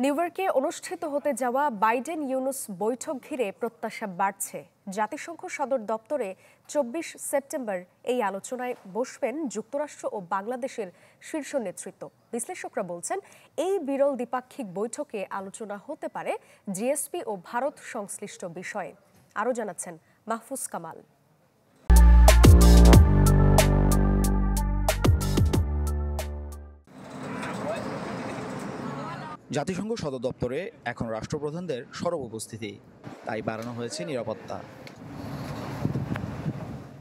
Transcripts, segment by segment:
New ইয়র্কে অনুষ্ঠিত হতে যাওয়া বাইডেন ইউনুস বৈঠক ঘিরে প্রত্যাশা বাড়ছে। জাতিসংঘ সদর দপ্তরে ২৪ সেপ্টেম্বর এই আলোচনায় বসবেন যুক্তরাষ্ট্র ও বাংলাদেশের শীর্ষ নেতৃত্ব। বিশ্লেষকরা বলছেন, এই বিরল দ্বিপাক্ষিক বৈঠকে আলোচনা হতে পারে জিএসপি ও ভারত সংশ্লিষ্ট বিষয়ে। আরও জানাচ্ছেন মাহফুজ কামাল। জাতিসংঘ সদর দপ্তরে এখন রাষ্ট্রপ্রধানদের সরব উপস্থিতি, তাই বাড়ানো হয়েছে নিরাপত্তা।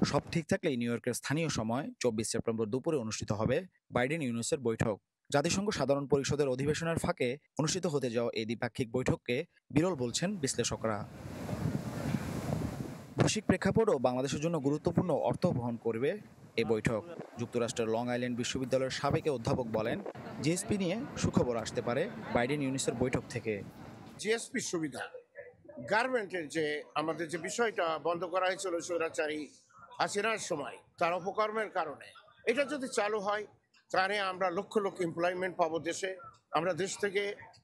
সব ঠিক থাকলেই নিউ ইয়র্কের স্থানীয় সময় ২৪ সেপ্টেম্বর দুপুরে অনুষ্ঠিত হবে বাইডেন ইউনুসের বৈঠক। জাতিসংঘ সাধারণ পরিষদের অধিবেশনের ফাঁকে অনুষ্ঠিত হতে যাওয়া এই দ্বিপাক্ষিক বৈঠককে বিরল বলছেন বিশ্লেষকরা। বৈশ্বিক প্রেক্ষাপট ও বাংলাদেশের জন্য গুরুত্বপূর্ণ অর্থ বহন করবে এই বৈঠক। যুক্তরাষ্ট্রের লং আইল্যান্ড বিশ্ববিদ্যালয়ের সাবেক অধ্যাপক বলেন, জিএসপি নিয়ে সুখবর আসতে পারে বাইডেন ইউনুসের বৈঠক থেকে। জিএসপি সুবিধা, গার্মেন্টের যে আমাদের যে বিষয়টা বন্ধ করা হয়েছিল স্বৈরাচারী হাসিনার সময় তার অপকর্মের কারণে, এটা যদি চালু হয় তাহলে আমরা লক্ষ লক্ষ এমপ্লয়মেন্ট পাবো দেশে। আমরা দেশ থেকে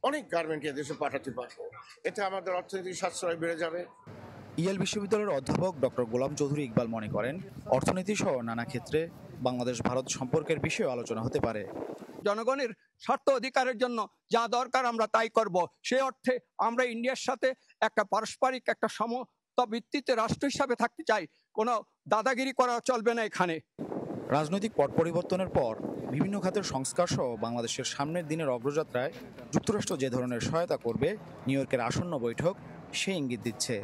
অনেক গার্মেন্ট দেশে পাঠাতে পারবো। এতে আমাদের অর্থনৈতিক সাশ্রয় বেড়ে যাবে। ইয়েল বিশ্ববিদ্যালয়ের অধ্যাপক ডক্টর গোলাম চৌধুরী ইকবাল মনে করেন, অর্থনীতি সহ নানা ক্ষেত্রে বাংলাদেশ ভারত সম্পর্কের বিষয়ে আলোচনা হতে পারে। জনগণের স্বার্থ অধিকারের জন্য যা দরকার আমরা তাই করব। সেই অর্থে আমরা ইন্ডিয়ার সাথে একটা পারস্পরিক একটা সমতা ভিত্তিতে রাষ্ট্র হিসাবে থাকতে চাই। কোনো দাদাগিরি করা চলবে না এখানে। রাজনৈতিক পট পরিবর্তনের পর বিভিন্ন খাতের সংস্কার সহ বাংলাদেশের সামনের দিনের অগ্রযাত্রায় যুক্তরাষ্ট্র যে ধরনের সহায়তা করবে, নিউ ইয়র্কের আসন্ন বৈঠক সেই ইঙ্গিত দিচ্ছে।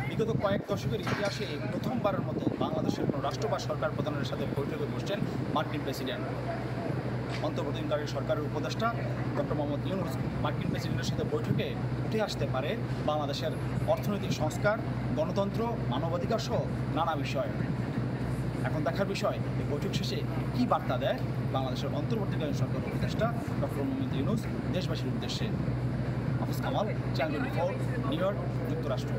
বিগত কয়েক দশকের ইতিহাসে এই প্রথমবারের মতো বাংলাদেশের কোনো রাষ্ট্র বা সরকার প্রধানের সাথে বৈঠকে বসছেন মার্কিন প্রেসিডেন্ট। অন্তর্বর্তীকালীন সরকারের উপদেষ্টা ডক্টর মোহাম্মদ ইউনুস মার্কিন প্রেসিডেন্টের সাথে বৈঠকে উঠে আসতে পারে বাংলাদেশের অর্থনৈতিক সংস্কার, গণতন্ত্র, মানবাধিকার সহ নানা বিষয়। এখন দেখার বিষয় এই বৈঠক শেষে কী বার্তা দেয় বাংলাদেশের অন্তর্বর্তীকালীন সরকারের উপদেষ্টা ডক্টর মোহাম্মদ ইউনুস দেশবাসীর উদ্দেশ্যে। Mahfuz Kamal, channel 24, new York, যুক্তরাষ্ট্র।